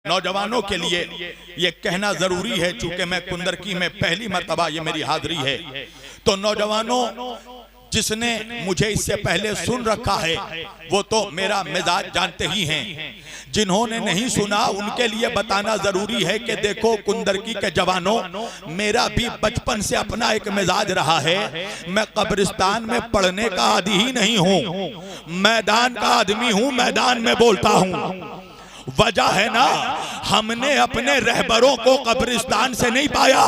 नौजवानों के लिए ये कहना जरूरी है, चूंकि मैं कुंदरकी में पहली मर्तबा ये मेरी हाजिरी है। तो नौजवानों, जिसने मुझे इससे पहले सुन रखा है वो तो मेरा मिजाज जानते ही हैं। जिन्होंने नहीं सुना उनके लिए बताना जरूरी है कि देखो कुंदरकी के जवानों, मेरा भी बचपन से अपना एक मिजाज रहा है। मैं कब्रिस्तान में पढ़ने का आदी ही नहीं हूँ, मैदान का आदमी हूँ, मैदान में बोलता हूँ। वजह है ना, हमने अपने रहबरों को कब्रिस्तान से नहीं पाया,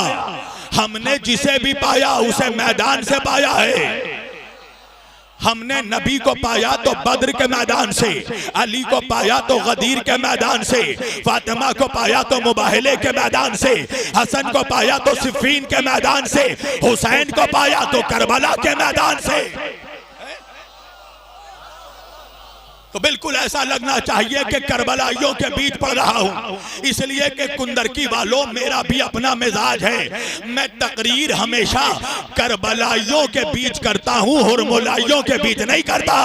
हमने जिसे भी पाया उसे मैदान से पाया है। हमने नबी को पाया तो बद्र के मैदान से, अली को पाया तो गदीर के मैदान से, फातिमा को पाया तो मुबाहले के मैदान से, हसन को पाया तो सिफीन के मैदान से, हुसैन को पाया तो करबला के मैदान से। तो बिल्कुल ऐसा लगना चाहिए कि करबलाइयों के बीच पढ़ रहा हूं, इसलिए कि कुंदरकी वालों मेरा भी अपना मिजाज है। मैं तकरीर हमेशा करबलाइयों के बीच करता हूं, हुरमुलाइयों के बीच नहीं करता।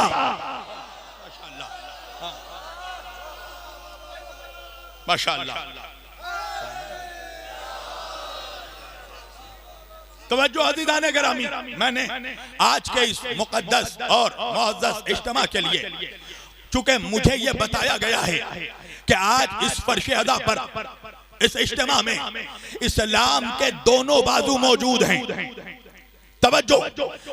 माशाअल्लाह। तवज्जो अज़ीज़ाने गिरामी, मैंने आज के इस मुक़द्दस और मुअज़्ज़ज़ इज्तिमा के लिए, चूंकि मुझे यह बताया गया है कि आज इस फर्श अदा पर, इस इज्तिमा में इस्लाम के दोनों बाजू मौजूद हैं। तवज्जो,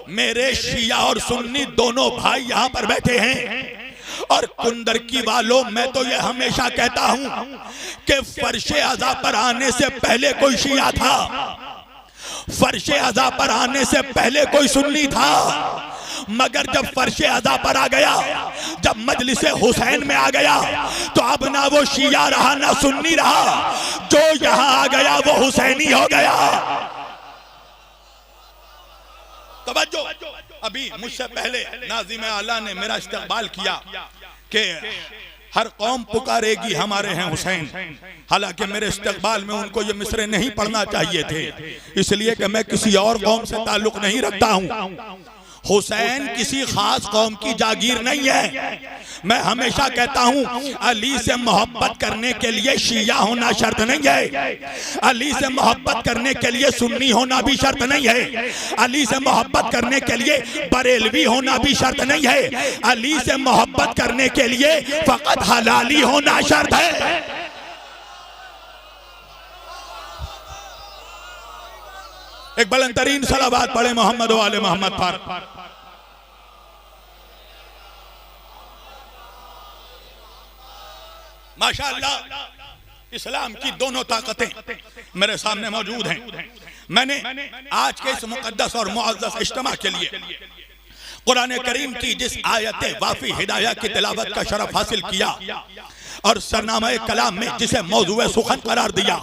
मेरे शिया और सुन्नी दोनों भाई यहाँ पर बैठे हैं। और कुंदरकी वालों, मैं तो ये हमेशा कहता हूँ कि फर्श अदा पर आने से पहले कोई शिया था, फर्श अदा पर आने से पहले कोई सुन्नी था, मगर जब फर्श अदा पर आ गया, जब मजलिस हुसैन में आ गया, तो अब ना वो शिया रहा ना सुन्नी रहा, जो यहां आ गया वो हुसैनी हो गया। तवज्जो, अभी मुझसे पहले नाज़िम आला ने मेरा इस्तकबाल किया कि हर कौम पुकारेगी हमारे हैं हुसैन। हालांकि मेरे इस्तकबाल में उनको ये मिसरे नहीं पढ़ना चाहिए थे, इसलिए कि मैं किसी और कौम से ताल्लुक नहीं रखता हूं। हुसैन किसी खास कौम की जागीर नहीं है। मैं हमेशा कहता हूं, अली से मोहब्बत करने के लिए शिया होना शर्त नहीं है, अली से मोहब्बत करने के लिए सुन्नी होना भी शर्त नहीं है, अली से मोहब्बत करने के लिए बरेलवी होना भी शर्त नहीं है, अली से मोहब्बत करने के लिए फकत हलाली होना शर्त है। एक बुलंदतरीन सलावत पढ़े मोहम्मद व आले मोहम्मद पर। माशाअल्लाह, इस्लाम की दोनों ताकतें मेरे सामने मौजूद हैं। मैंने आज के इस मुक़द्दस और मुअज़्ज़ज़ इज्तिमा के लिए कुरान करीम की जिस आयत वाफी हिदायत की तिलावत का शरफ हासिल किया और सरनामा कलाम में जिसे मौज़ूए सुखन करार दिया,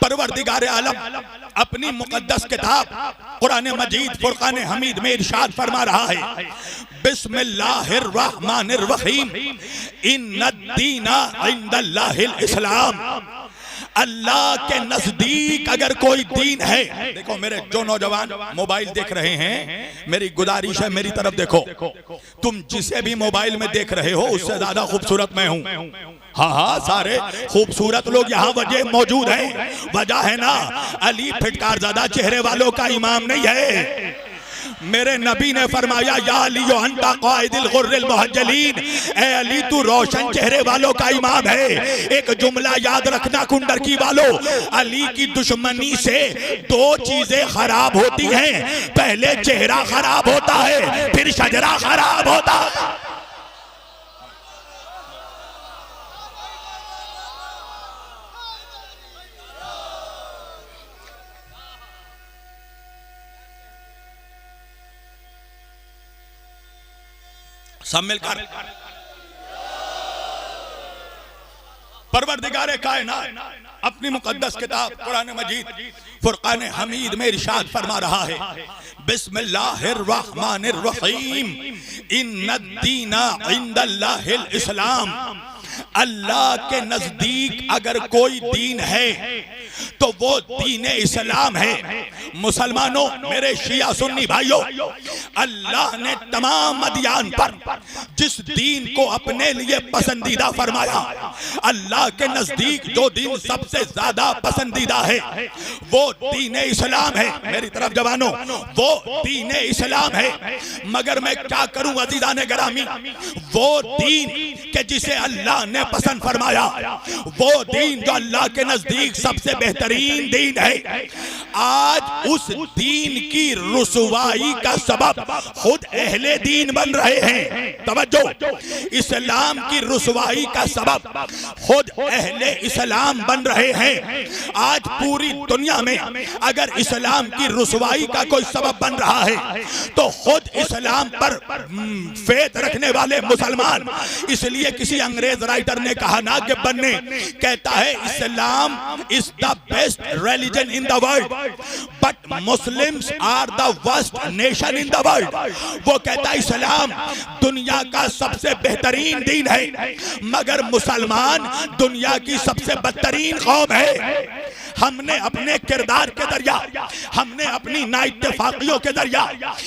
परवरदिगार आलम अपनी मुक़द्दस किताब कुरान मजीद फुरक़ान हमीद में इरशाद फरमा रहा है, बिस्मिल्लाहिर रहमानिर रहीम, इन्नद्दीना इंदल्लाहिल इस्लाम। अल्लाह के नजदीक अगर कोई दीन है, देखो मेरे जो नौजवान मोबाइल देख रहे हैं, मेरी गुजारिश है मेरी तरफ देखो। तुम जिसे भी मोबाइल में देख रहे हो उससे ज्यादा खूबसूरत मैं हूं। हाँ हाँ, सारे खूबसूरत लोग यहाँ वजह मौजूद हैं। वजह है ना, अली फिटकार ज़्यादा चेहरे वालों का इमाम नहीं है। मेरे नबी ने फरमाया, या अली अंता क़ाइदुल गुर्रिल मुहज्जलीन, ए अली तू रोशन चेहरे वालों का इमाम है। एक जुमला याद रखना कुंदरकी वालों, अली की दुश्मनी से दो चीजें खराब होती हैं, पहले चेहरा खराब होता है, फिर शजरा खराब होता है। सब मिलकर परवरदिगार कायनात अपनी मुक़द्दस किताब कुरान मजीद फुरक़ान हमीद में इरशाद फरमा रहा है, बिस्मिल्लाहिर रहमानिर रहीम, इन्नद्दीना इंदल्लाहिल इस्लाम। अल्लाह के नजदीक अगर कोई दीन है तो वो दीन इस्लाम है। मुसलमानों, मेरे शिया सुन्नी भाइयों, अल्लाह ने तमाम अदियान पर जिस दीन को अपने लिए पसंदीदा फरमाया, अल्लाह के नजदीक जो दीन सबसे ज्यादा पसंदीदा है वो दीन इस्लाम है। मेरी तरफ जवानों, वो दीन इस्लाम है। मगर मैं क्या करूं अजीजान गिरामी, वो दीन के जिसे अल्लाह ने पसंद फरमाया, वो दीन जो अल्लाह के नजदीक सबसे बेहतरीन दीन है, आज उस दीन की रुसवाई का सबब खुद अहले दीन बन रहे हैं। तवज्जो, इस्लाम की रुसवाई का सबब खुद अहले इस्लाम बन रहे हैं। आज पूरी दुनिया में अगर इस्लाम की रुसवाई का कोई सबब बन रहा है तो खुद इस्लाम पर फेथ रखने वाले मुसलमान। इसलिए किसी अंग्रेज राइटर ने कहा ना कि बनने कहता है Islam is the best religion in the world but Muslims are the worst nation in the world. वो कहता है इस्लाम दुनिया का सबसे बेहतरीन दीन है मगर मुसलमान दुनिया की सबसे बदतरीन कौम है। हमने अपने किरदार के जरिया, हमने अपनी नाइत्तेफाकियों के जरिया,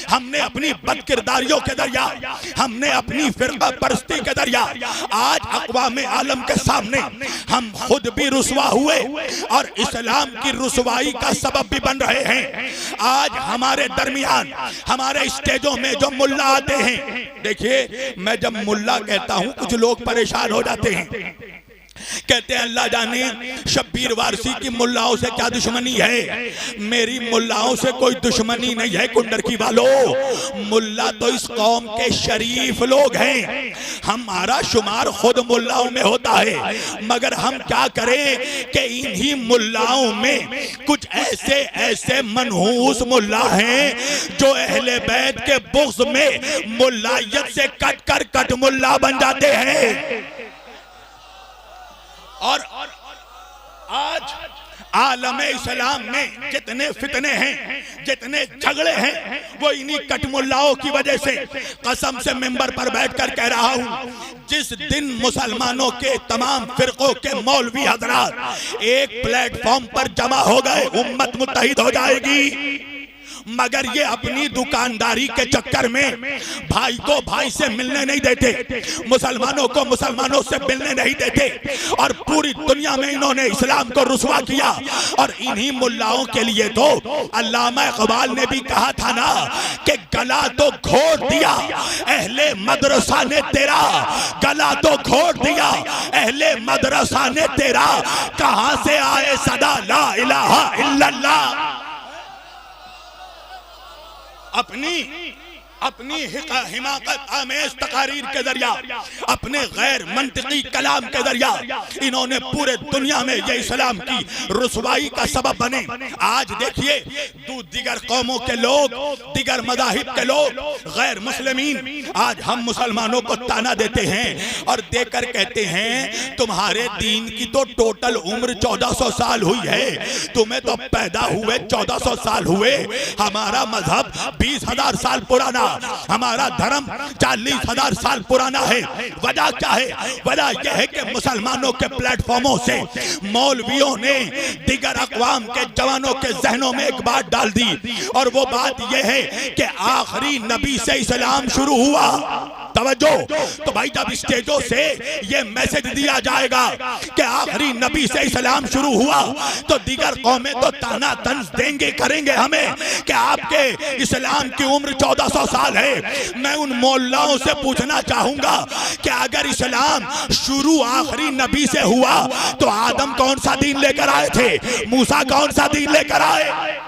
हमने अपनी बदकिरदारियों के जरिया, हमने अपनी फिरका परस्ती के जरिया आज अक़वाम आलम के सामने हम खुद भी रुसवा हुए और इस्लाम की रुसवाई का सबब भी बन रहे हैं। आज हमारे दरमियान, हमारे स्टेजों में जो मुल्ला आते हैं, देखिए मैं जब मुल्ला कहता हूं कुछ लोग परेशान हो जाते हैं, कहते हैं अल्लाह जाने शब्बीर वारसी की मुल्लाओं से क्या दुश्मनी है। मेरी मुल्लाओं से कोई दुश्मनी नहीं है कुंडर की वालों। मुल्ला तो इस कौम के शरीफ लोग हैं, हमारा शुमार खुद मुल्लाओं में होता है। मगर हम क्या करें कि इन्हीं मुल्लाओं में कुछ ऐसे ऐसे मनहूस मुल्ला हैं जो अहले बैत के बुग़्ज़ में मुल्लायत से कट कर कट मुल्ला बन जाते हैं। और आज आलम इस्लाम में जितने फितने हैं, जितने झगड़े हैं, वो इन्हीं कटमुल्लाओं की वजह से। कसम से मिंबर पर बैठकर कह रहा हूं, जिस दिन मुसलमानों के तमाम फिरकों के मौलवी हजरात एक प्लेटफॉर्म पर जमा हो गए, उम्मत मुत्तहिद हो जाएगी। मगर ये अपनी दुकानदारी के चक्कर में भाई को भाई से मिलने नहीं देते, मुसलमानों को मुसलमानों से मिलने नहीं देते और पूरी दुनिया में इन्होंने इस्लाम को रुसवा किया। और इन्हीं मुल्लाओं के लिए तो अल्लामा इक़बाल ने भी कहा था ना कि गला तो घोट दिया अहले मदरसा ने तेरा, गला तो घोट दिया अहले मदरसा ने तेरा, कहां से आए सदा ला इलाहा इल्लल्लाह। अपनी हिमाकत आमेज तकारीर के जरिया, अपने गैर मंतिकी कलाम के जरिया इन्होंने पूरे दुनिया में ये इस्लाम की रुसवाई का सबब बने। आज देखिए दीगर कौमों के लोग, दीगर मज़ाहिब के लोग, गैर मुस्लिमीन आज हम मुसलमानों को ताना देते हैं और देकर कहते हैं तुम्हारे दीन की तो टोटल उम्र 1400 साल हुई है, तुम्हें तो पैदा हुए 1400 साल हुए, हमारा मजहब 20,000 साल पुराना, हमारा धर्म 40,000 साल पुराना है। वजह क्या है? वजह यह है कि मुसलमानों के प्लेटफॉर्मों से मौलवियों ने दिगर अक़वाम के जवानों के जहनों में एक बात डाल दी और वो बात यह है कि आखिरी नबी से इस्लाम शुरू हुआ। तवज्जो, तो भाई जब स्टेजों से ये मैसेज दिया जाएगा कि आखिरी नबी से इस्लाम शुरू हुआ तो दीगर कौमें तो ताना तंज देंगे, करेंगे हमें कि आपके इस्लाम की उम्र 1400 साल है। मैं उन मौलाओं से पूछना चाहूंगा कि अगर इस्लाम शुरू आखिरी नबी से हुआ तो आदम कौन सा दीन लेकर आए थे, मूसा कौन सा दीन लेकर आए?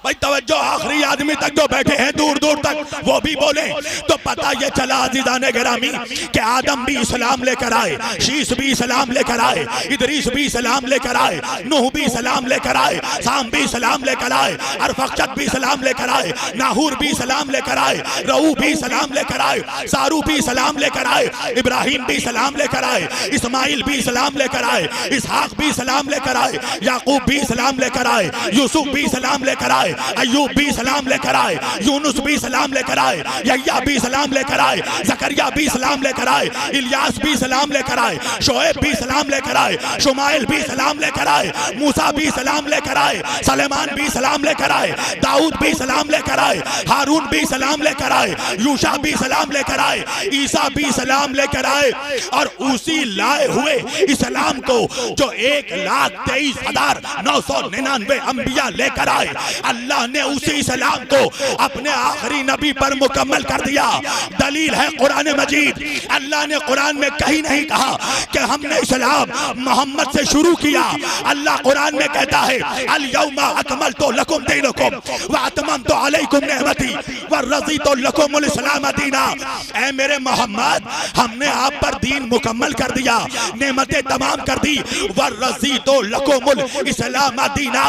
भाई तवज्जो, आखिरी आदमी तक जो बैठे हैं दूर दूर तक वो भी बोले तो पता ये चला अज़ीज़ाने गिरामी कि आदम भी इस्लाम लेकर आए, शीश भी इस्लाम लेकर आए, इदरीस भी इस्लाम लेकर आए, नूह भी इस्लाम लेकर आए, साम भी इस्लाम लेकर आए, अरफक्षद भी इस्लाम लेकर आए, नाहूर भी इस्लाम लेकर आए, रऊ भी इस्लाम लेकर आए, सारू भी इस्लाम लेकर आए, इब्राहिम भी इस्लाम लेकर आए, इस्माइल भी इस्लाम लेकर आए, इसहाक भी इस्लाम लेकर आए, याकूब भी इस्लाम लेकर आए, यूसुफ भी इस्लाम लेकर आए, अय्यूब भी सलाम लेकर आए, यूनुस भी सलाम लेकर आए, यह्या भी सलाम लेकर आए, जकरिया भी सलाम लेकर आए, इलियास भी सलाम लेकर आए, शोएब भी सलाम लेकर आए, शुमाइल भी सलाम लेकर आए, मूसा भी सलाम लेकर आए, सलेमान भी सलाम लेकर आए, दाऊद भी सलाम लेकर आए, हारून भी सलाम लेकर आए, यूशा भी सलाम लेकर आए, ईसा भी सलाम लेकर आए। और उसी लाए हुए इस्लाम को जो 1,23,999 अंबिया लेकर आए, अल्लाह ने उसी इस्लाम को अपने आखिरी नबी पर मुकम्मल कर दिया। दलील है कुरान मजीद। अल्लाह ने कुरान में कहीं नहीं कहा कि हमने इस्लाम मोहम्मद से शुरू किया। अल्लाह कुरान में कहता है अल यौमा अकमलतु लकुम दीनकुम व अतममतु अलैकुम निअमती व रज़ीतु लकुमुल इस्लाम दीना। ऐ मेरे मोहम्मद, हमने आप पर दीन मुकम्मल कर दिया, नेमतें तमाम कर दी। व रज़ीतु लकुमुल इस्लाम दीना।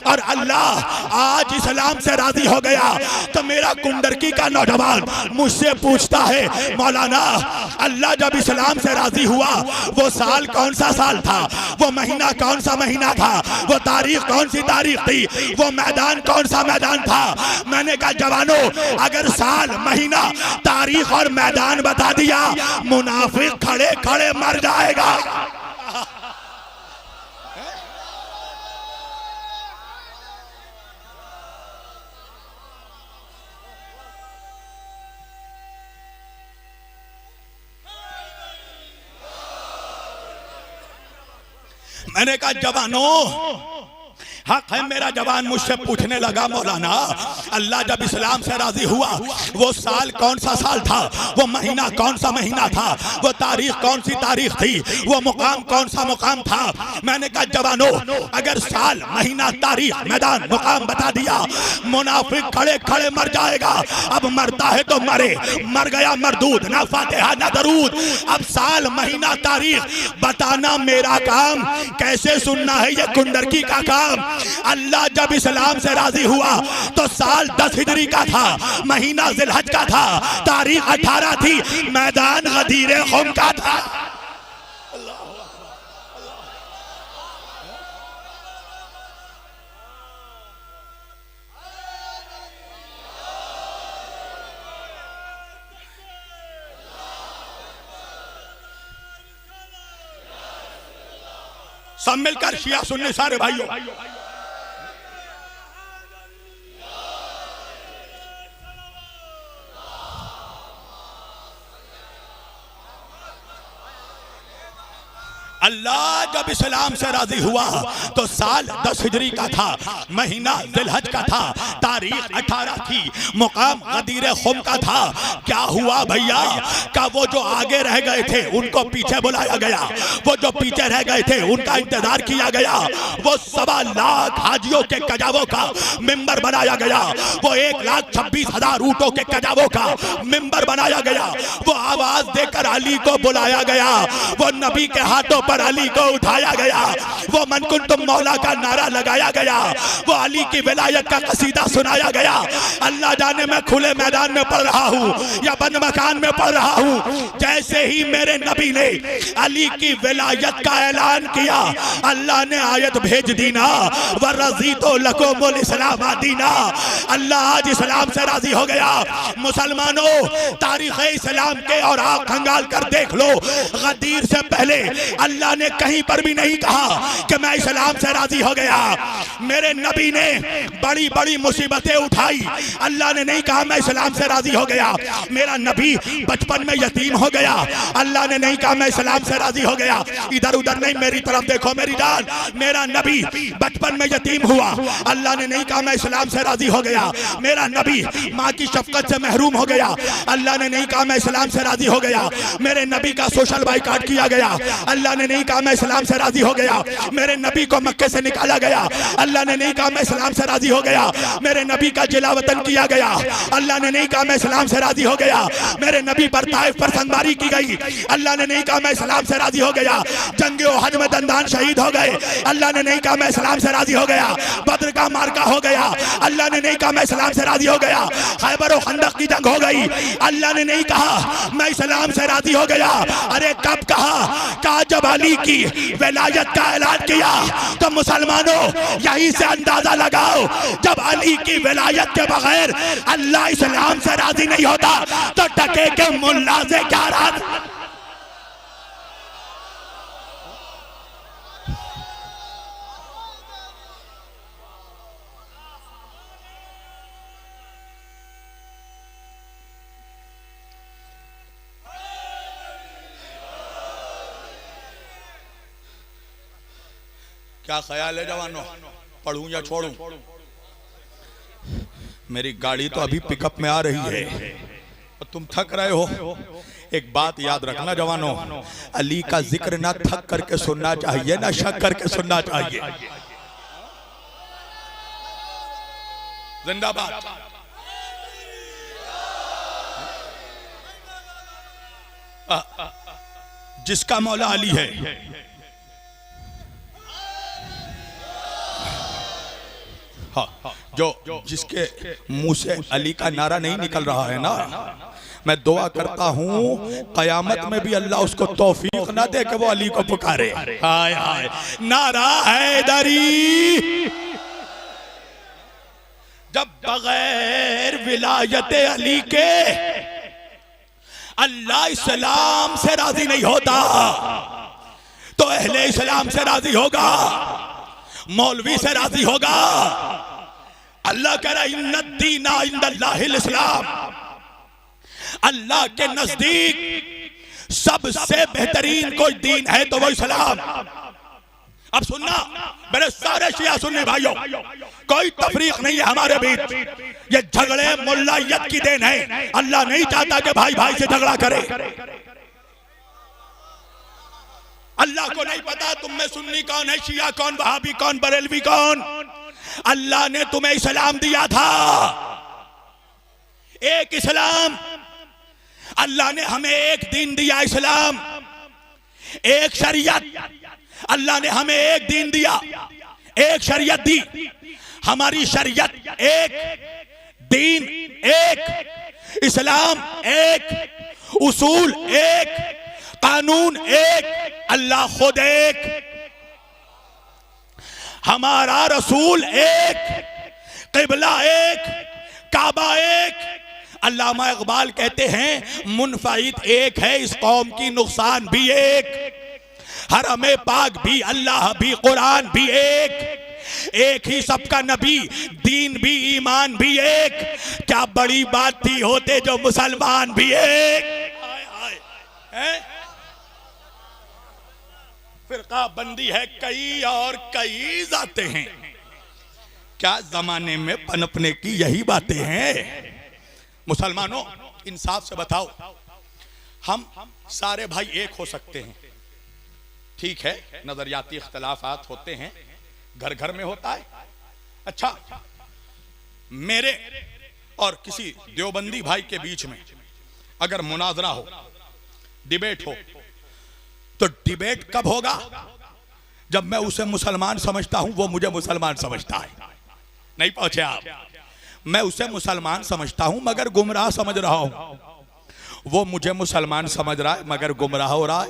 और अल्लाह आज इस्लाम से राजी हो गया। तो मेरा कुंडरकी का नौजवान मुझसे पूछता है, मौलाना अल्लाह जब इस्लाम से राजी हुआ वो साल कौन सा साल था, वो महीना कौन सा महीना था, वो तारीख कौन सी तारीख थी, वो मैदान कौन सा मैदान था? मैंने कहा जवानों, अगर साल महीना तारीख और मैदान बता दिया, मुनाफिक खड़े खड़े मर जाएगा। मैंने कहा जवानों, हक है मेरा जवान मुझसे पूछने लगा, मौलाना अल्लाह जब इस्लाम से राजी हुआ वो साल कौन सा साल था, वो महीना कौन सा महीना था, वो तारीख कौन सी तारीख थी, वो मुकाम कौन सा मुकाम था? मैंने कहा जवानों, अगर साल महीना तारीख मैदान मुकाम बता दिया, मुनाफिक खड़े खड़े मर जाएगा। अब मरता है तो मरे, मर गया मरदूद, ना फातिहा ना दरूद। अब साल महीना तारीख बताना मेरा काम, कैसे सुनना है ये कुंडरकी का काम। अल्लाह जब इस्लाम से राजी हुआ तो साल 10 हिजरी का था, महीना जिलहज का था, तारीख 18 थी, मैदान गदीर खुम का था। सब मिलकर शिया सुन्नी सारे भाइयों, अल्लाह जब इस्लाम से राजी हुआ तो साल 10 हिजरी का था, महीना जिलहज का था, तारीख 18 थी, मुकाम गदीर खुम का था। क्या हुआ भैया? का वो जो आगे रह गए थे उनको पीछे बुलाया गया, वो जो पीछे रह गए थे उनका इंतजार किया गया, वो 1.25 लाख हाजियों के कजावों का मिंबर बनाया गया, वो 1,26,000 ऊँटों के कजावों का मिंबर बनाया गया, वो आवाज देकर अली को बुलाया गया, वो नबी के हाथों पर अली को उठाया गया, वो मन कुंतुम मौला का नारा लगाया गया, वो अली की विलायत का कसीदा सुनाया गया। अल्लाह जाने मैं खुले मैदान में पढ़ रहा हूँ या बंद मकान में पढ़ रहा हूँ, जैसे ही मेरे नबी ने अली की विलायत का ऐलान किया, अल्लाह ने आयत भेज दी ना, व रज़ीतु लकुमुल इस्लाम दीना। अल्लाह आज इस्लाम से राजी हो गया। मुसलमानों, तारीख़ इस्लाम के और आँख खंगाल कर देख लो, गदीर से पहले अल्लाह ने कहीं पर भी नहीं कहा कि मैं इस्लाम से राजी हो गया। मेरे नबी ने बड़ी बड़ी मुसीबतें उठाई, अल्लाह ने नहीं कहा मैं इस्लाम से राजी हो गया। मेरा नबी बचपन में यतीम हो गया, अल्लाह ने नहीं कहा मैं इस्लाम से राजी हो गया। इधर उधर नहीं, मेरी तरफ देखो मेरी जान। मेरा नबी बचपन में यतीम हुआ, अल्लाह ने नहीं कहा मैं इस्लाम से राजी हो गया। मेरा नबी माँ की शफकत से महरूम हो गया, अल्लाह ने नहीं कहा मैं इस्लाम से राजी हो गया। मेरे नबी का सोशल बाइकाट किया गया, अल्लाह ने नहीं कहा मैं इस्लाम से राजी हो गया। मेरे नबी को मक्के से निकाला गया, अल्लाह ने नहीं कहा मैं इस्लाम से राजी हो गया। मेरे नबी का जिला वतन किया गया, अल्लाह ने नहीं कहा मैं इस्लाम से राजी हो गया। मेरे नबी पर ताइफ पर संगमारी की गई, अल्लाह ने नहीं कहा मैं इस्लाम से राजी हो गया। जंग ओहद में दंदान शहीद हो गए, अल्लाह ने नहीं कहा मैं इस्लाम से राजी हो गया। बद्र का मार्का हो गया, अल्लाह ने नहीं कहा मैं इस्लाम से राजी हो गया। खैबर और खंदक की जंग हो गई, अल्लाह ने नहीं कहा मैं इस्लाम से राजी हो गया। अरे कब कहा? जब अली अली की विलायत का ऐलान किया। तो मुसलमानों यहीं से अंदाजा लगाओ, जब अली की विलायत के बगैर अल्लाह इस्लाम से राजी नहीं होता तो टके के मुल्ला से क्या राज। क्या ख्याल है जवानों, पढ़ूं या छोड़ूं? मेरी गाड़ी तो अभी पिकअप में आ रही है और तुम थक रहे हो। एक बात याद रखना जवानों, अली का जिक्र ना थक करके सुनना चाहिए ना शक करके सुनना चाहिए। जिंदाबाद। जिसका मौला अली है, जो जिसके मुंह से अली का नारा नहीं निकल रहा है ना, मैं दुआ करता हूं कयामत में भी अल्लाह उसको तौफीक ना दे कि वो अली को पुकारे। हाय हाय, नारा हैदरी। जब बगैर विलायत अली के अल्लाह इस्लाम से राजी नहीं होता तो अहले इस्लाम से राजी होगा, मौलवी से राजी होगा। अल्लाह कह रहा इन्नद्दीना इंदल्लाहिल इस्लाम, अल्लाह के नजदीक सबसे बेहतरीन कोई दीन है तो वो इस्लाम। अब सुनना मेरे सारे शिया सुन्नी भाइयों, कोई तफरीक नहीं है हमारे बीच। ये झगड़े मुल्लायत की देन है। अल्लाह नहीं चाहता कि भाई भाई से झगड़ा करे। अल्लाह को नहीं पता तुम में सुन्नी कौन है, शिया कौन, वहाबी कौन, बरेलवी कौन। अल्लाह ने तुम्हें इस्लाम दिया था, एक इस्लाम। अल्लाह ने हमें एक दीन दिया इस्लाम, एक शरीयत। अल्लाह ने हमें एक दीन दिया, एक शरीयत दी। हमारी शरीयत एक, दीन एक, इस्लाम एक, उसूल एक, कानून एक, अल्लाह खुद एक, हमारा रसूल एक, क़िबला एक, काबा एक। अल्लामा इकबाल कहते हैं मुनफाइद एक है इस कौम की, नुकसान भी एक। हरमे पाक भी, अल्लाह भी, कुरान भी एक ही सबका नबी, दीन भी, ईमान भी एक। क्या बड़ी बात थी होते जो मुसलमान भी एक। फिरका बंदी है कई और कई जाते हैं, क्या जमाने में पनपने की यही बातें हैं। मुसलमानों इंसाफ से बताओ, हम सारे भाई एक हो सकते हैं, ठीक है, नजरियाती इख्तलाफात होते हैं, घर घर में होता है। अच्छा, मेरे और किसी देवबंदी भाई के बीच में अगर मुनाजरा हो, डिबेट हो, तो डिबेट कब होगा? जब मैं उसे मुसलमान समझता हूं, वो मुझे मुसलमान समझता है। नहीं पहुंचे आप? मैं उसे मुसलमान समझता हूं मगर गुमराह समझ रहा हूं। वो मुझे मुसलमान समझ रहा है मगर गुमराह हो रहा है,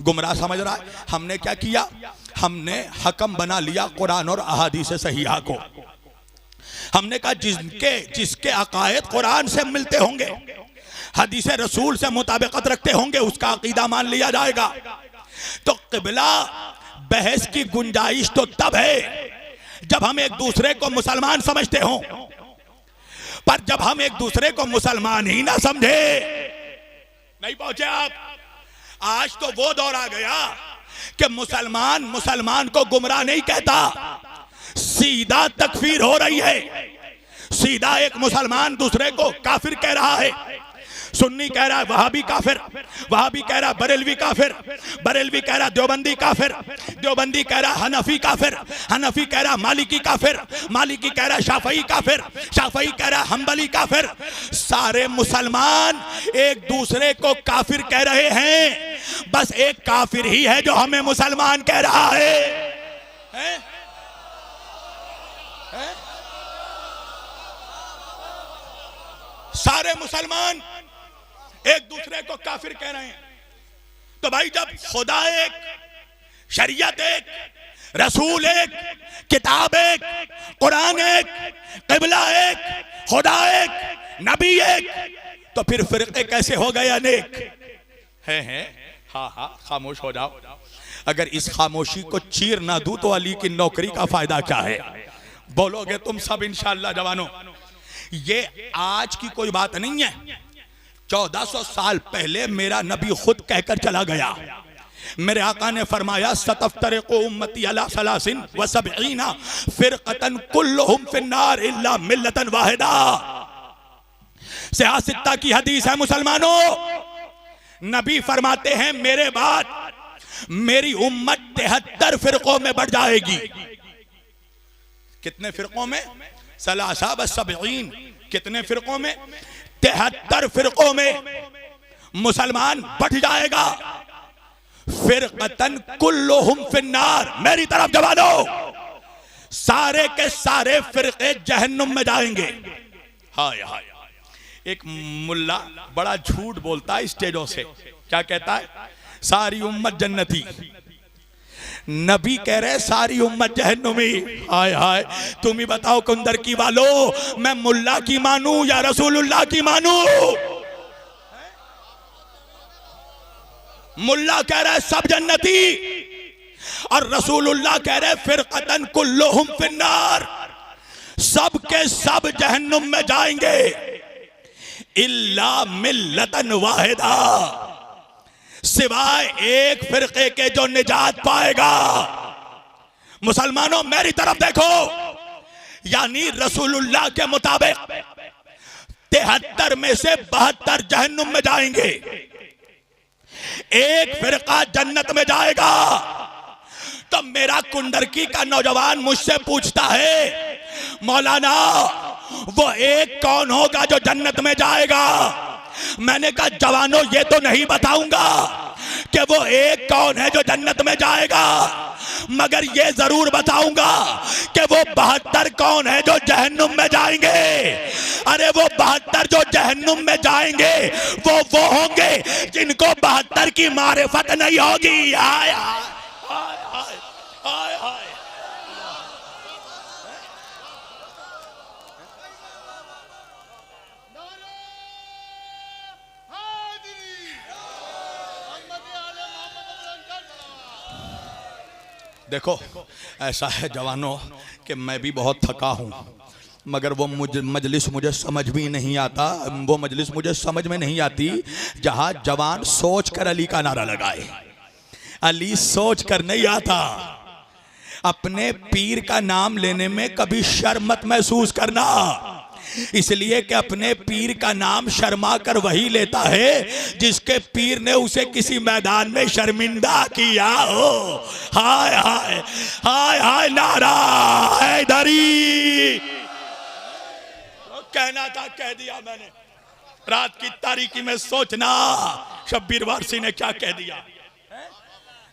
गुमराह समझ रहा है। हमने क्या किया? हमने हकम बना लिया कुरान और अहादीस सहीहा को। हमने कहा जिसके अकायद कुरान से मिलते होंगे, हदीस रसूल से मुताबिकत रखते होंगे, उसका अकीदा मान लिया जाएगा। तो क़िबला बहस की गुंजाइश तो तब है जब हम एक दूसरे को मुसलमान समझते हों, पर जब हम एक दूसरे को मुसलमान ही ना समझे। नहीं पहुंचे आप? आज तो वो दौर आ गया कि मुसलमान को गुमराह नहीं कहता, सीधा तकफीर हो रही है। सीधा एक मुसलमान दूसरे को काफिर कह रहा है। सुन्नी कह रहा है वहाबी काफिर, वहाबी कह रहा बरेलवी काफिर, बरेलवी कह रहा देवबंदी काफिर, देवबंदी कह रहा हनफी काफिर, हनफी कह रहा मालिकी काफिर, मालिकी कह रहा शाफई काफिर, शाफई कह रहा हम्बली काफिर। सारे मुसलमान एक दूसरे को काफिर कह रहे हैं, बस एक काफिर ही है जो हमें मुसलमान कह रहा है? सारे मुसलमान एक दूसरे को काफिर कह रहे हैं। तो भाई जब खुदा एक, शरीयत एक, रसूल एक, किताब एक, कुरान एक, क़िबला एक, खुदा एक, नबी एक, तो फिर फिरके कैसे हो गए अनेक? हैं हाँ खामोश हो जाओ। अगर इस खामोशी को चीर ना दूं तो अली की नौकरी का फायदा क्या है? बोलोगे तुम सब इंशाअल्लाह जवानों। ये आज की कोई बात नहीं है, 1400 साल पहले मेरा नबी खुद कहकर चला गया। मेरे आका ने फरमाया सतफ्तरिक़ु उम्मती अला सलासिन व सबईना फिरक़तन कुल्लुहुम फिन्नार इल्ला मिल्लतन वाहिदा। सियासत्ता की हदीस है मुसलमानों। नबी फरमाते हैं मेरे बाद मेरी उम्मत 73 फिरकों में बढ़ जाएगी। कितने फिरकों में? सलासा व सबईन। कितने फिरकों में? 73 फिरकों में मुसलमान बढ़ जाएगा। फिरकतन कुल्लुहुम फिन्नार, मेरी तरफ जवानों, सारे के सारे फिरके जहन्नुम में जाएंगे। हाय हाय। एक मुल्ला बड़ा झूठ बोलता है स्टेजों से, क्या कहता है? सारी उम्मत जन्नती। नबी कह रहे सारी उम्मत जहन्नुमी। हाय हाय। तुम ही बताओ कुंदर की वालों, मैं मुल्ला की मानूं या रसूलुल्लाह की मानूं? मुल्ला कह रहा है सब जन्नती और रसूलुल्लाह कह रहे फिरकतन कुल्लुहुम फिन्नार, सब के सब जहन्नुम में जाएंगे इल्ला मिल्लतन वाहिदा, सिवाय एक फिरके के जो निजात पाएगा। मुसलमानों मेरी तरफ देखो, यानी रसूलुल्लाह के मुताबिक 73 में से 72 जहन्नुम में जाएंगे, एक फिरका जन्नत में जाएगा। तो मेरा कुंडरकी का नौजवान मुझसे पूछता है मौलाना वो एक कौन होगा जो जन्नत में जाएगा? मैंने कहा जवानों ये तो नहीं बताऊंगा कि वो एक कौन है जो जन्नत में जाएगा, मगर ये जरूर बताऊंगा कि वो 72 कौन है जो जहन्नुम में जाएंगे। अरे वो 72 जो जहन्नुम में जाएंगे वो होंगे जिनको 72 की मारिफत नहीं होगी। हाय हाय हाय हाय हाय। देखो ऐसा है जवानों कि मैं भी बहुत थका हूँ, मगर वो मजलिस मुझे समझ भी नहीं आता। वो मजलिस मुझे समझ में नहीं आती जहाँ जवान सोच कर अली का नारा लगाए। अली सोच कर नहीं आता। अपने पीर का नाम लेने में कभी शर्म मत महसूस करना, इसलिए कि अपने पीर का नाम शर्मा कर वही लेता है जिसके पीर ने उसे किसी मैदान में शर्मिंदा किया हो। हाय हाय हाय हाय नारा हैदरी। कहना था कह दिया मैंने। रात की तारीकी में सोचना शब्बीर वारसी ने क्या कह दिया।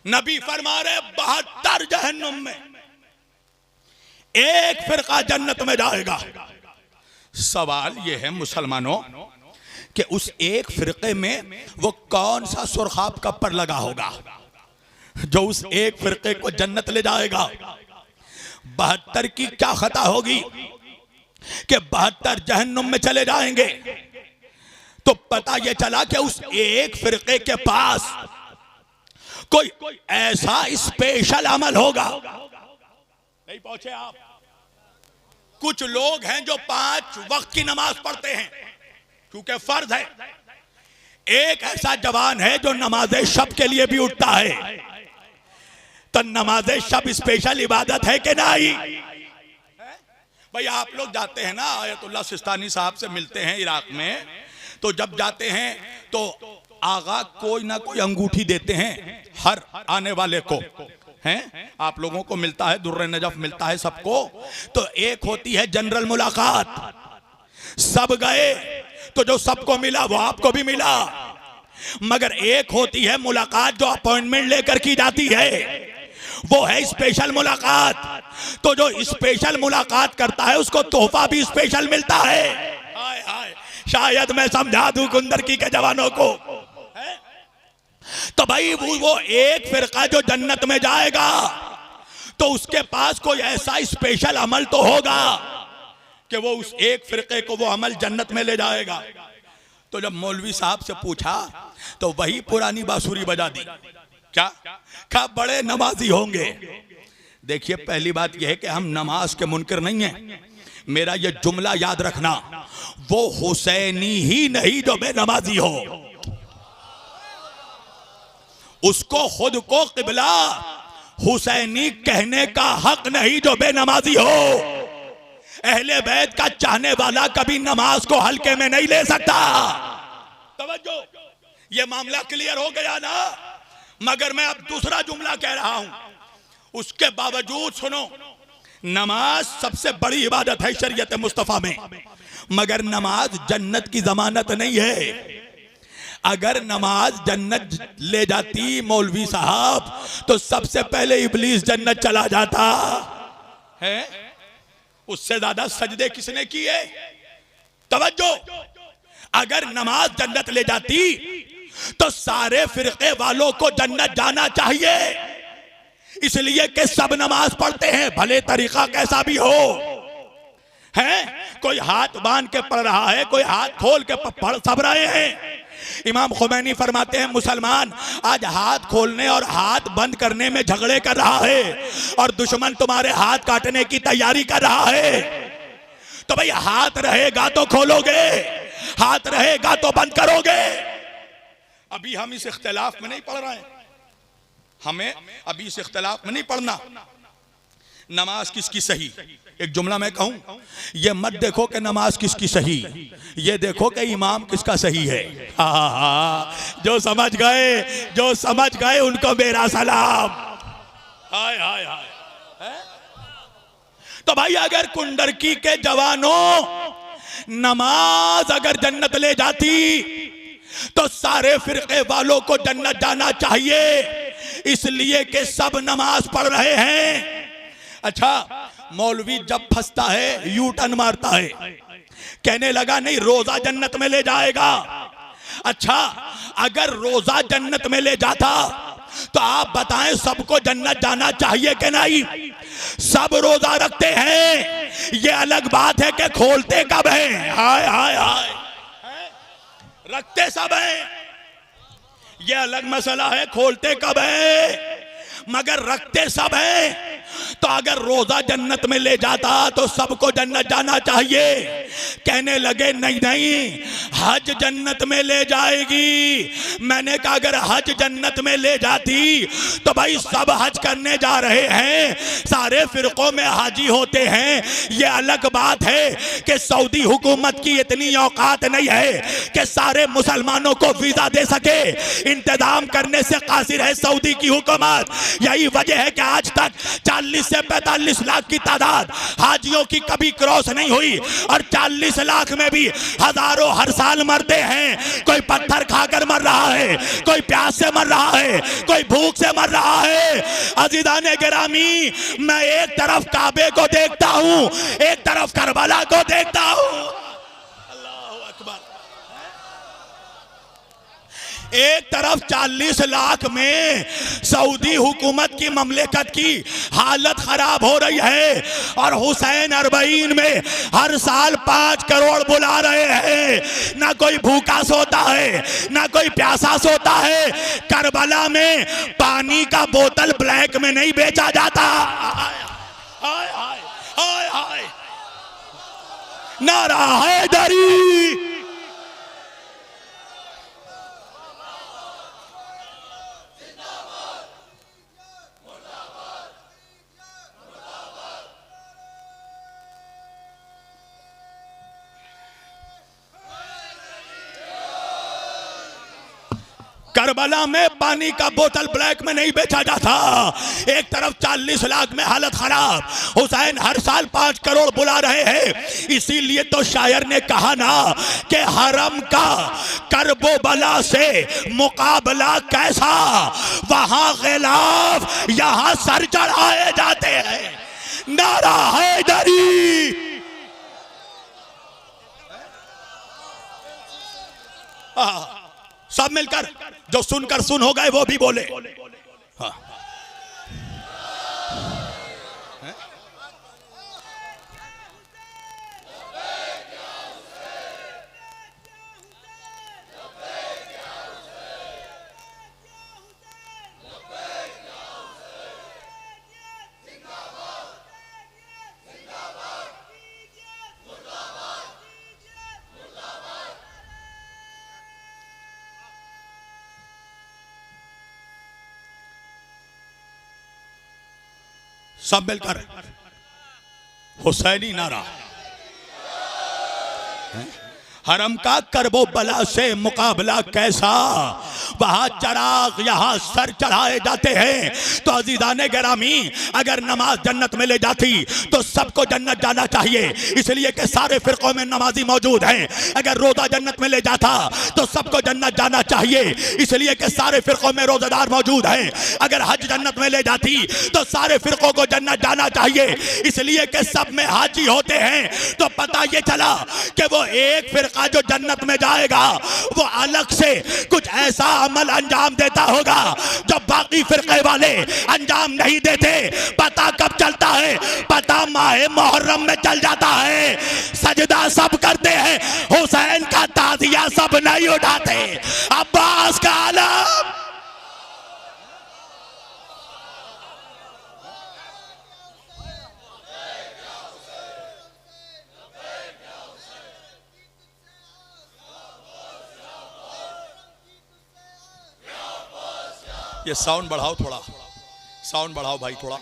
नबी फरमा रहे 72 जहन्नुम में, एक फिरका जन्नत में जाएगा। सवाल यह है मुसलमानों कि उस एक फिरके में वो कौन सा सुरखाब का पर लगा होगा जो उस एक फिरके को जन्नत ले जाएगा। 72 की क्या खता होगी कि 72 जहन्नुम में चले जाएंगे। तो पता यह चला कि उस एक फिरके के पास कोई ऐसा स्पेशल अमल होगा। नहीं पहुंचे आप? कुछ लोग हैं जो 5 वक्त की नमाज पढ़ते हैं क्योंकि फर्ज है। एक ऐसा जवान है जो नमाज शब के लिए भी उठता है। तो नमाज शब स्पेशल इबादत है कि नहीं? भाई आप लोग जाते हैं ना आयतुल्लाह सिस्तानी साहब से मिलते हैं इराक में, तो जब जाते हैं तो आगा कोई ना कोई अंगूठी देते हैं हर आने वाले को। हैं आप लोगों को मिलता है, दुर्रे नजफ मिलता है सबको। तो एक होती है जनरल मुलाकात, सब गए तो जो सबको मिला वो आपको भी मिला। मगर एक होती है मुलाकात जो अपॉइंटमेंट लेकर की जाती है, वो है स्पेशल मुलाकात। तो जो स्पेशल मुलाकात करता है उसको तोहफा भी स्पेशल मिलता है। हाय हाय, शायद मैं समझा दूं कुंदरकी के जवानों को। तो भाई वो एक फिरका जो जन्नत में जाएगा तो उसके पास कोई ऐसा स्पेशल अमल तो होगा कि वो उस एक फिरके को वो अमल जन्नत में ले जाएगा। तो जब मौलवी साहब से पूछा तो वही पुरानी बांसुरी बजा दी। क्या बड़े नमाजी होंगे। देखिए, पहली बात यह है कि हम नमाज के मुनकर नहीं हैं। मेरा ये जुमला याद रखना, वो हुसैनी ही नहीं जो बेनमाजी हो, उसको खुद को किबला हुसैनी कहने का हक नहीं जो बेनमाजी हो। अहले बैत का चाहने वाला कभी नमाज को हल्के में नहीं ले सकता। तवज्जो, ये मामला क्लियर हो गया ना। मगर मैं अब दूसरा जुमला कह रहा हूं, उसके बावजूद सुनो, नमाज सबसे बड़ी इबादत है शरीयत मुस्तफा में, मगर नमाज जन्नत की जमानत नहीं है। अगर नमाज जन्नत ले जाती मौलवी साहब तो सबसे पहले इब्लीस जन्नत चला जाता है। उससे ज्यादा सजदे किसने किए? तवज्जो, अगर नमाज जन्नत ले जाती तो सारे फिरके वालों को जन्नत जाना चाहिए, इसलिए कि सब नमाज पढ़ते हैं, भले तरीका कैसा भी हो। है कोई हाथ बांध के पढ़ रहा है, कोई हाथ खोल के पढ़ सब रहे हैं। इमाम खुमैनी फरमाते हैं, मुसलमान आज हाथ खोलने और हाथ बंद करने में झगड़े कर रहा है और दुश्मन तुम्हारे हाथ काटने की तैयारी कर रहा है। तो भाई हाथ रहेगा तो खोलोगे, हाथ रहेगा तो बंद करोगे। अभी हम इस इख्तिलाफ में नहीं पढ़ रहे हैं, हमें अभी इस इख्तिलाफ में नहीं पढ़ना नमाज किसकी सही। एक जुमला मैं कहूं, ये मत देखो कि नमाज किसकी सही, ये देखो कि इमाम किसका सही है। जो समझ गए उनको मेरा सलाम। हाय हाय हाय। तो भाई अगर कुंडरकी के जवानों नमाज अगर जन्नत ले जाती तो सारे फिरके वालों को जन्नत जाना चाहिए, इसलिए कि सब नमाज पढ़ रहे हैं। अच्छा, मौलवी जब फंसता है यू टर्न मारता है, कहने लगा नहीं रोजा जन्नत में ले जाएगा। अच्छा, अगर रोजा जन्नत में ले जाता तो आप बताएं सबको जन्नत जाना चाहिए कि नहीं? सब रोजा रखते हैं, ये अलग बात है कि खोलते कब हैं। हाय हाय हाय, रखते सब हैं, ये अलग मसला है, खोलते कब है, मगर रखते सब हैं। तो अगर रोजा जन्नत में ले जाता तो सबको जन्नत जाना चाहिए। कहने लगे नहीं नहीं, हज जन्नत में ले जाएगी। मैंने कहा अगर हज जन्नत में ले जाती तो भाई सब हज करने जा रहे हैं, सारे फिरकों में हाजी होते हैं। ये अलग बात है कि सऊदी हुकूमत की इतनी औकात नहीं है कि सारे मुसलमानों को वीजा दे सके, इंतजाम करने से कासिर है सऊदी की हुकूमत। यही वजह है कि आज तक 40 से 45 लाख की तादाद हाजियों की कभी क्रॉस नहीं हुई, और 40 लाख में भी हजारों हर साल मरते हैं। कोई पत्थर खाकर मर रहा है, कोई प्यास से मर रहा है, कोई भूख से मर रहा है। अजीज़ाने गिरामी, मैं एक तरफ काबे को देखता हूं, एक तरफ करबला को देखता हूं। अल्लाह अकबर। एक तरफ 40 लाख में सऊदी हुकूमत की ममलिकत की हालत खराब हो रही है, और हुसैन अरबईन में हर साल 5 करोड़ बुला रहे हैं। ना कोई भूखा सोता है, ना कोई प्यासा सोता है। करबला में पानी का बोतल ब्लैक में नहीं बेचा जाता। हाय हाय हाय हाय, नारा हैदरी। करबला में पानी का बोतल ब्लैक में नहीं बेचा जाता। एक तरफ 40 लाख में हालत खराब, हुसैन हर साल 5 करोड़ बुला रहे हैं। इसीलिए तो शायर ने कहा ना कि हरम का करबो बला से मुकाबला कैसा, वहां गिलाफ यहां सर चढ़ाए जाते हैं। नारा हैदरी। सब मिलकर, जो सुनकर सुन हो गए वो भी बोले। हाँ। सब मिलकर हुसैनी नारा। हरम का करबो बला से मुकाबला कैसा, वहां चराग यहाँ सर चढ़ाए जाते हैं। तो अजीज़ाने गिरामी, अगर नमाज जन्नत में ले जाती तो सबको जन्नत जाना चाहिए, इसलिए कि सारे फिरकों में नमाजी मौजूद हैं। अगर रोज़ा जन्नत में ले जाता तो सबको जन्नत जाना चाहिए, इसलिए कि सारे फिरकों में रोज़ेदार मौजूद हैं। अगर हज जन्नत में ले जाती तो सारे फिरकों को जन्नत जाना चाहिए, इसलिए कि सब में हाजी होते हैं। तो पता ये चला कि वो एक फिरका जो जन्नत में जाएगा वो अलग से कुछ ऐसा अमल अंजाम देता होगा जो बाकी फिरके वाले अंजाम नहीं देते। पता कब चलता है? पता माहे मुहर्रम में चल जाता है। सजदा सब करते हैं, हुसैन का ताज़िया सब नहीं उठाते। अब्बास का आलम, ये साउंड बढ़ाओ, थोड़ा साउंड बढ़ाओ भाई थोड़ा।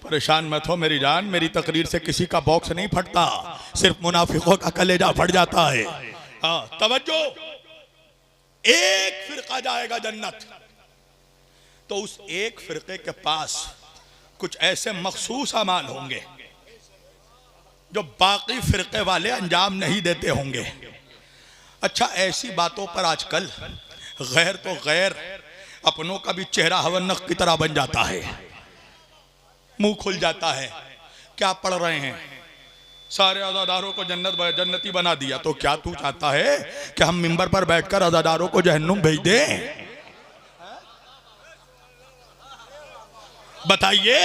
परेशान मत हो मेरी जान, मेरी तकरीर से किसी का बॉक्स नहीं फटता, सिर्फ मुनाफिकों का कलेजा फट जाता है। हाँ तवज्जो, एक फिरका जाएगा जन्नत तो उस एक फिरके के पास कुछ ऐसे मखसूस अमाल होंगे जो बाकी फिरके वाले अंजाम नहीं देते होंगे। अच्छा, ऐसी बातों पर आजकल गैर तो गैर, अपनों का भी चेहरा हवन्नक की तरह बन जाता है, मुंह खुल जाता है। क्या पढ़ रहे हैं? सारे अज़ादारों को जन्नती बना दिया, तो क्या तू चाहता है कि हम मिंबर पर बैठकर अज़ादारों को जहन्नुम भेज दें? बताइए।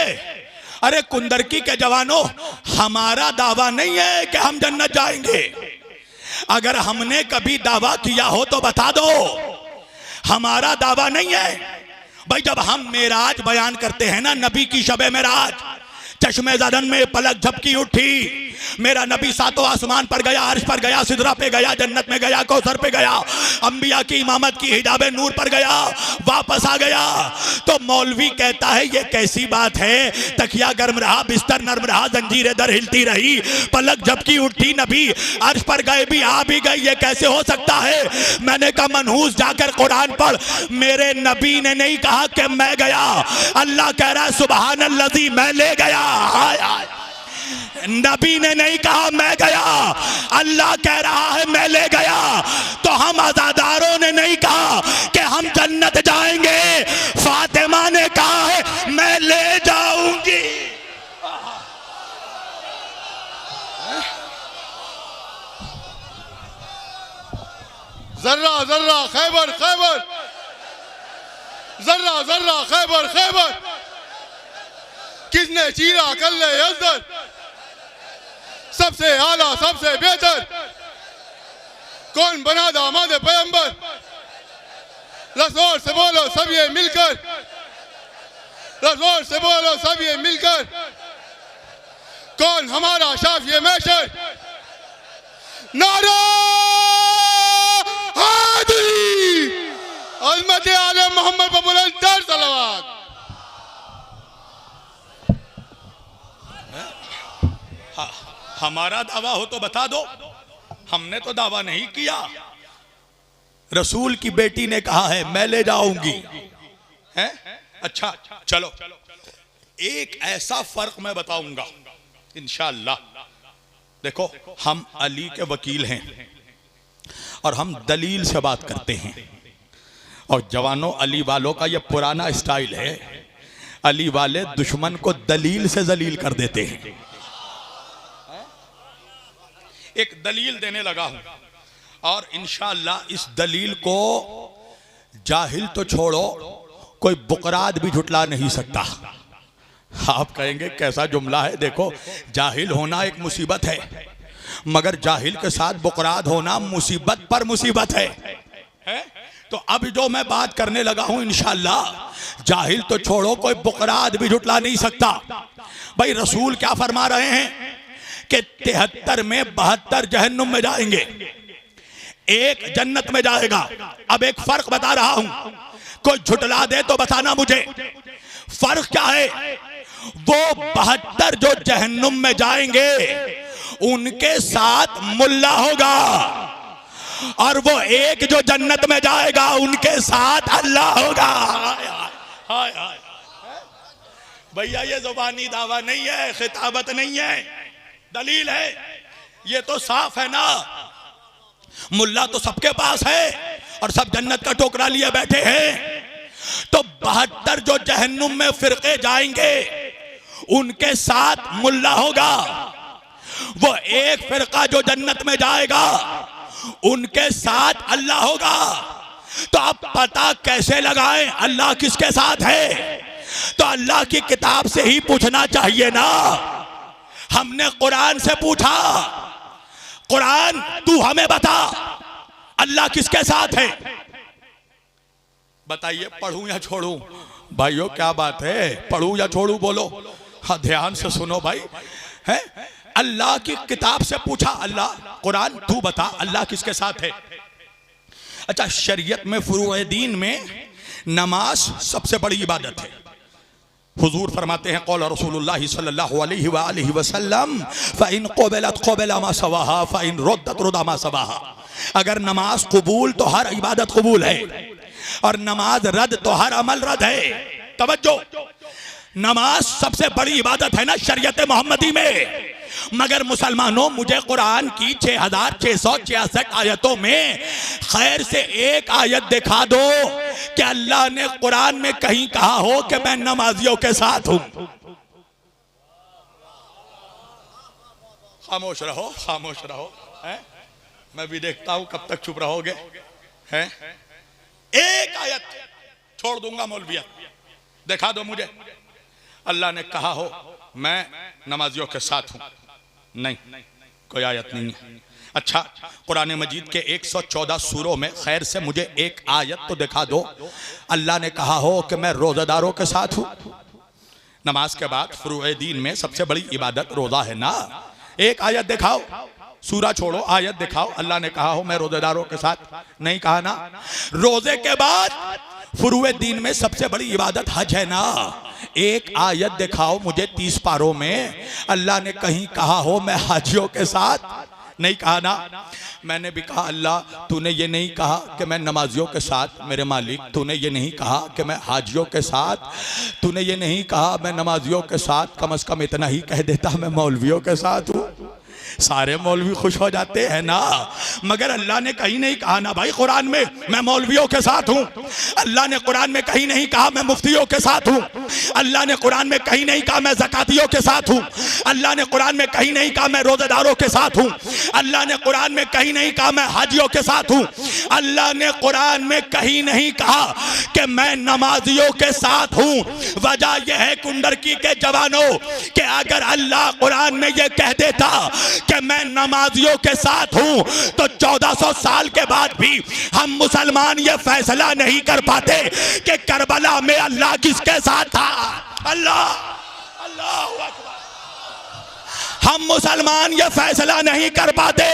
अरे कुंदरकी के जवानों, हमारा दावा नहीं है कि हम जन्नत जाएंगे। अगर हमने कभी दावा किया हो तो बता दो। हमारा दावा नहीं है भाई। जब हम मेराज बयान करते हैं ना, नबी की शबे मेराज, चश्मे ज़दन में पलक झपकी उठी, मेरा नबी सातों आसमान पर गया, अर्श पर गया, सिदरा पे गया, जन्नत में गया, कौसर पे गया, अंबिया की इमामत की हिजाबे नूर पर गया, वापस आ गया। तो मौलवी कहता है ये कैसी बात है, तकिया गर्म रहा, बिस्तर नर्म रहा, जंजीरें दर हिलती रही, पलक झपकी उठी, नबी अर्श पर गए भी आ भी गए, ये कैसे हो सकता है? मैंने कहा मनहूस जाकर कुरान पढ़, मेरे नबी ने नहीं कहा कि मैं गया, अल्लाह कह रहा है सुबहान अल्लज़ी मैं ले गया। नबी ने नहीं कहा मैं गया, अल्लाह कह रहा है मैं ले गया। तो हम अज़ादारों ने नहीं कहा कि हम जन्नत जाएंगे, फातिमा ने कहा है मैं ले जाऊंगी। जर्रा जर्रा खैबर खैबर, जर्रा जर्रा खैबर खैबर, किसने चीरा कल्ले यज़्दर, सबसे आला सबसे बेहतर, कौन बना दामाद पैगंबर, रसूल से बोलो सब ये मिलकर, रसूल से बोलो सब ये मिलकर, कौन हमारा शाफिए महशर, नारा हादी, अज़मत आले मोहम्मद पर बुलंद सलावत। हमारा दावा हो तो बता दो, हमने तो दावा नहीं किया। रसूल की बेटी ने कहा है मैं ले जाऊंगी, है? अच्छा चलो, एक ऐसा फर्क मैं बताऊंगा इंशाअल्लाह। देखो, हम अली के वकील हैं और हम दलील से बात करते हैं, और जवानों अली वालों का यह पुराना स्टाइल है, अली वाले दुश्मन को दलील से जलील कर देते हैं। एक दलील देने लगा हूं और इंशाअल्लाह इस दलील को जाहिल तो छोड़ो, कोई बुकरात भी झुटला नहीं सकता। आप कहेंगे कैसा जुमला है। देखो, जाहिल होना एक मुसीबत है, मगर जाहिल के साथ बुकरात होना मुसीबत पर मुसीबत है? तो अब जो मैं बात करने लगा हूं इंशाअल्लाह, जाहिल तो छोड़ो, कोई बुकरात भी झुटला नहीं सकता। भाई रसूल क्या फरमा रहे हैं कि 73 में 72 जहन्नुम में जाएंगे, एक जन्नत में जाएगा। अब एक फर्क बता रहा हूं, कोई झुटला दे तो बताना मुझे, फर्क क्या है? वो 72 जो जहन्नुम में जाएंगे उनके साथ मुल्ला होगा, और वो एक जो जन्नत में जाएगा उनके साथ अल्लाह होगा। हाय हाय भैया, ये जुबानी दावा नहीं है, खिताबत नहीं है, दलील है। ये तो साफ है ना, मुल्ला तो सबके पास है और सब जन्नत का टोकरा लिए बैठे हैं। तो 72 जो जहन्नुम में फिरके जाएंगे उनके साथ मुल्ला होगा, वो एक फिरका जो जन्नत में जाएगा उनके साथ अल्लाह होगा। तो आप पता कैसे लगाएं अल्लाह किसके साथ है? तो अल्लाह की किताब से ही पूछना चाहिए ना। हमने कुरान से पूछा, कुरान तू हमें बता अल्लाह किसके साथ है? बताइए, पढ़ूं या छोड़ूं? भाइयों क्या बात है, पढ़ूं या छोड़ूं? बोलो। हाँ ध्यान से सुनो भाई, है अल्लाह की किताब से पूछा, अल्लाह कुरान तू बता अल्लाह किसके साथ है? अच्छा, शरीयत में फुरूए दीन में नमाज सबसे बड़ी इबादत है। हुजूर फरमाते हैं कौल रसूलुल्लाह सल्लल्लाहु अलैहि वसल्लम फ़इन क़ुबिलत क़ुबिला मा सवाहा फ़इन रुद्दत रुदा मा सवाहा। अगर नमाज कबूल तो हर इबादत कबूल है, और नमाज रद्द तो हर अमल रद्द है। तवज्जो, नमाज सबसे बड़ी इबादत है ना शरीयत मोहम्मदी में। मगर मुसलमानों, मुझे कुरान की 6666 आयतों में खैर से एक आयत दिखा दो कि अल्लाह ने कुरान में कहीं कहा हो कि मैं नमाजियों के साथ हूं। खामोश रहो, खामोश रहो, है? मैं भी देखता हूं कब तक चुप रहोगे, है? एक आयत छोड़ दूंगा मौलविया, दिखा दो मुझे अल्लाह ने कहा हो मैं नमाजियों के साथ हूं। नहीं, कोई आयत नहीं है। अच्छा, कुरान मजीद के 114 सूरों में खैर से मुझे एक आयत तो दिखा दो अल्लाह ने कहा हो कि मैं रोज़ेदारों के साथ हूं। नमाज के बाद फुरूए दीन में सबसे बड़ी इबादत रोज़ा है ना। एक आयत दिखाओ, सूरा छोड़ो, आयत दिखाओ अल्लाह ने कहा हो मैं रोज़ेदारों के साथ। नहीं कहा ना। रोज़े के बाद फुरूए दीन में सबसे बड़ी इबादत हज है ना। एक आयत दिखाओ मुझे 30 पारों में अल्लाह ने कहीं कहा हो मैं हाजियों के साथ। नहीं कहा ना। मैंने भी कहा अल्लाह तूने ये नहीं कहा कि मैं नमाजियों के साथ, मेरे मालिक तूने ये नहीं कहा कि मैं हाजियों के साथ, तूने ये नहीं कहा मैं नमाजियों के साथ, कम से कम इतना ही कह देता मैं मौलवियों के साथ हूँ। सारे मौलवी खुश हो जाते हैं ना। मगर अल्लाह ने कहीं नहीं कहा ना भाई कुरान में मैं मौलवियों के साथ हूँ। अल्लाह ने कुरान में कहीं नहीं कहा मैं मुफ्तियों के साथ हूँ। अल्लाह ने कुरान में कहीं नहीं कहा मैं ज़कातियों के साथ हूँ। अल्लाह ने कुरान में कहीं नहीं कहा मैं रोज़ेदारों के साथ हूँ। अल्लाह ने कुरान में कहीं नहीं कहा मैं हाजियों के साथ हूँ। अल्लाह ने कुरान में कहीं नहीं कहा कि मैं नमाजियों के साथ हूँ। वजह यह है कुंडरकी के जवानों कि अगर अल्लाह कुरान में यह कह देता कि मैं नमाजियों के साथ हूं तो 1400 साल के बाद भी हम मुसलमान ये फैसला नहीं कर पाते कि करबला में अल्लाह किसके साथ था। अल्लाह अल्लाहू अकबर। हम मुसलमान ये फैसला नहीं कर पाते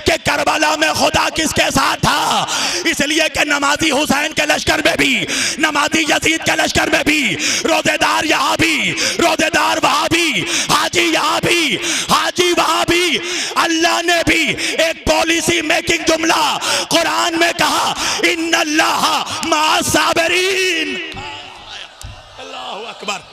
कि करबला में खुदा किसके साथ था। इसलिए कि नमाजी हुसैन के लश्कर में भी, नमाजी यजीद के लश्कर में भी, रोजेदार यहाँ भी, रोजेदार वहाँ भी, हाजी यहाँ भी, हाजी वहाँ भी। अल्लाह ने भी एक पॉलिसी मेकिंग जुमला कुरान में कहा इन्नल्लाह मअस साबिरीन। अल्लाहू अकबर।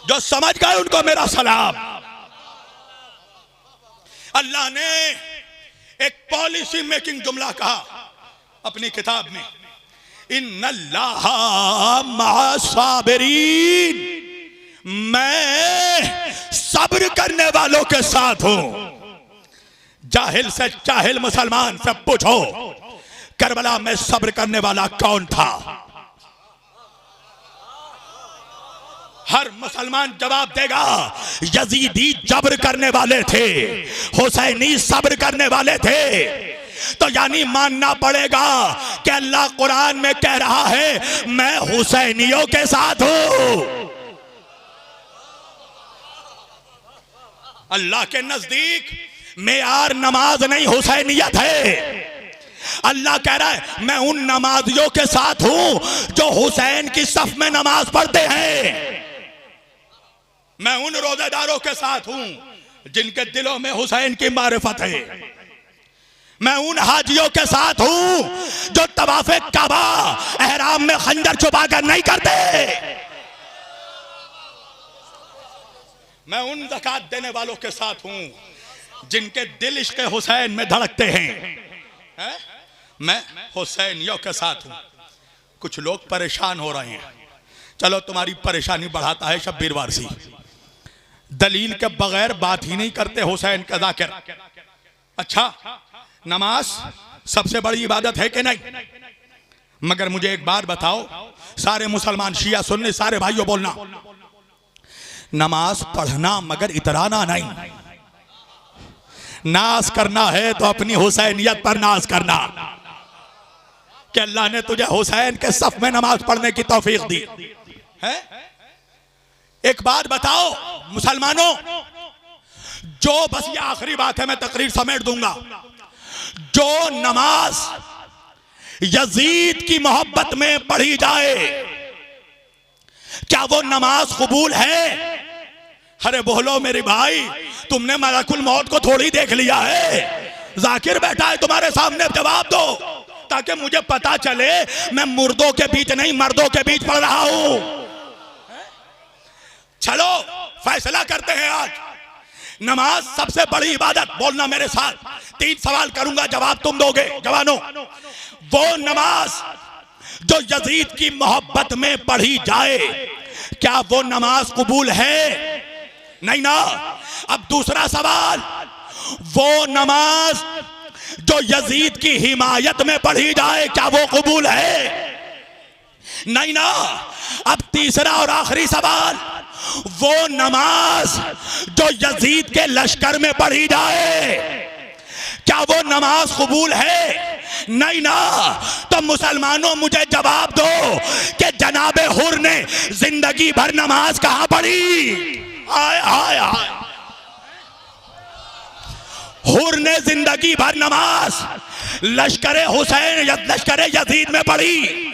जो समझ गए उनको मेरा सलाम। अल्लाह ने एक पॉलिसी मेकिंग जुमला कहा अपनी किताब में, इन्नल्लाहा मअस-साबिरीन, मैं सब्र करने वालों के साथ हूं। जाहिल से जाहिल मुसलमान से पूछो, करबला में सब्र करने वाला कौन था? हर मुसलमान जवाब देगा, यजीदी जब्र करने वाले थे, हुसैनी सब्र करने वाले थे। तो यानी मानना पड़ेगा कि अल्लाह कुरान में कह रहा है मैं हुसैनियों के साथ हूं। अल्लाह के नजदीक मेयार नमाज नहीं हुसैनियत है। अल्लाह कह रहा है मैं उन नमाजियों के साथ हूं जो हुसैन की सफ में नमाज पढ़ते हैं। मैं उन रोजेदारों के साथ हूं जिनके दिलों में हुसैन की मारिफत है। मैं उन हाजियों के साथ हूं जो तवाफ़े काबा एहराम में खंजर छुपाकर नहीं करते। मैं उन ज़कात देने वालों के साथ हूं जिनके दिल इश्क़ हुसैन में धड़कते हैं। मैं हुसैनियों के साथ हूं। कुछ लोग परेशान हो रहे हैं, चलो तुम्हारी परेशानी बढ़ाता है शब्बीर वारसी। दलील के बगैर बात ही नहीं करते हुसैन का जाकिर। अच्छा, नमाज सबसे बड़ी इबादत है कि नहीं? मगर मुझे एक बात बताओ, सारे मुसलमान शिया सुन्नी सारे भाइयों बोलना, नमाज पढ़ना मगर इतराना नहीं। नाज करना है तो अपनी हुसैनियत पर नाज करना कि अल्लाह ने तुझे हुसैन के सफ में नमाज पढ़ने की तौफीक दी है। एक बात बताओ मुसलमानों, जो बस ये आखिरी बात है, मैं तकरीर समेट दूंगा, जो नमाज यजीद की मोहब्बत में पढ़ी जाए क्या वो नमाज कबूल है? अरे बोलो मेरे भाई, तुमने मलकुल मौत को थोड़ी देख लिया है। जाकिर बैठा है तुम्हारे सामने, जवाब दो ताकि मुझे पता चले मैं मुर्दों के बीच नहीं मर्दों के बीच पढ़ रहा हूं। चलो फैसला करते हैं आज, नमाज सबसे बड़ी इबादत, बोलना मेरे साथ, 3 सवाल करूंगा जवाब तुम दोगे जवानों। वो नमाज जो यजीद की मोहब्बत में पढ़ी जाए क्या वो नमाज कबूल है? नहीं ना। अब दूसरा सवाल, वो नमाज जो यजीद की हिमायत में पढ़ी जाए क्या वो कबूल है? नहीं ना। अब तीसरा और आखिरी सवाल, वो नमाज जो यजीद के लश्कर में पढ़ी जाए क्या वो नमाज कबूल है? नहीं ना। तो मुसलमानों मुझे जवाब दो कि जनाबे हुर ने जिंदगी भर नमाज कहां पढ़ी? आय आय आय, हुर ने जिंदगी भर नमाज लश्करे हुसैन लश्करे यजीद में पढ़ी।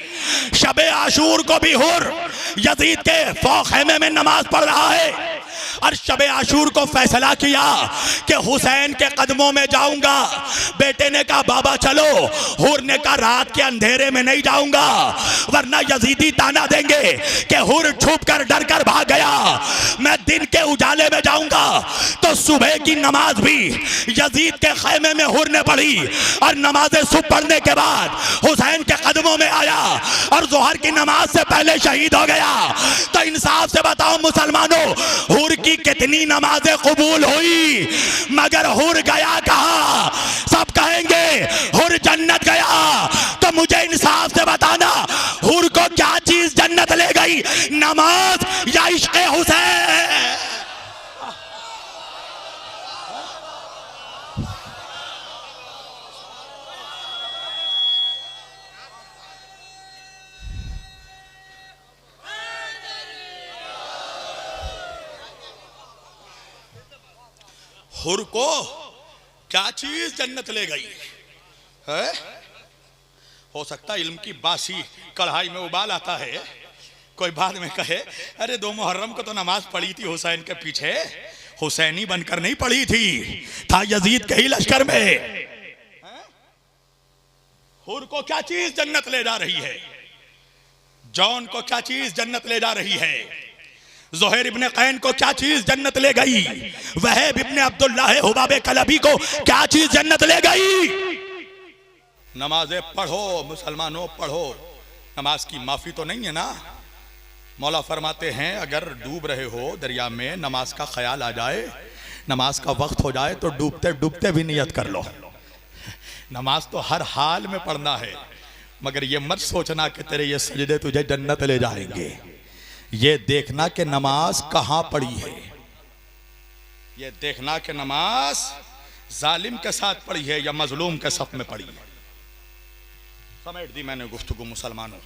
शबे आशूर को भी हुर यजीद के फौखेमे में नमाज पढ़ रहा है। और शबे आशूर को फैसला किया कि हुसैन के कदमों में जाऊंगा। बेटे ने कहा बाबा चलो, हुर ने कहा रात के अंधेरे में नहीं जाऊंगा वरना यजीदी ताना देंगे कि हुर छुप कर डर कर भाग गया। मैं दिन के उजाले में जाऊंगा। तो सुबह की नमाज भी यजीद के खैमे में हुर ने पढ़ी और नमाज सुबह पढ़ने के बाद हुसैन के कदमों में आया और जोहर की नमाज से पहले शहीद हो गया। तो इंसाफ से बताओ मुसलमानों, हुर की कितनी नमाजें कबूल हुई मगर हुर गया कहां? सब कहेंगे हुर जन्नत गया। तो मुझे इंसाफ से बताना, हुर को क्या चीज जन्नत ले गई, नमाज या इश्क़ हुसैन? हुर को क्या चीज जन्नत ले गई है? हो सकता है इल्म की बासी कढ़ाई में उबाल आता है, कोई बाद में कहे अरे 2 मुहर्रम को तो नमाज पढ़ी थी हुसैन के पीछे, हुसैनी बनकर नहीं पढ़ी थी, था यजीद के ही लश्कर में। हुर को क्या चीज जन्नत ले जा रही है? जॉन को क्या चीज जन्नत ले जा रही है? ज़ुहैर इब्ने कैन को क्या चीज जन्नत ले गई? वहब इब्ने अब्दुल्लाह हुबाब कलबी को क्या चीज जन्नत ले गई? नमाजें पढ़ो मुसलमानों, पढ़ो। नमाज की माफी तो नहीं है ना। मौला फरमाते हैं अगर डूब रहे हो दरिया में, नमाज का ख्याल आ जाए, नमाज का वक्त हो जाए तो डूबते डूबते भी नियत कर लो। नमाज तो हर हाल में पढ़ना है, मगर ये मत सोचना कि तेरे ये सजदे तुझे जन्नत ले जाएंगे। ये देखना कि नमाज कहां पड़ी है, ये देखना कि नमाज जालिम के साथ पड़ी है या मजलूम के सफ में पड़ी है। समेट दी मैंने गुफ्तगू मुसलमानों।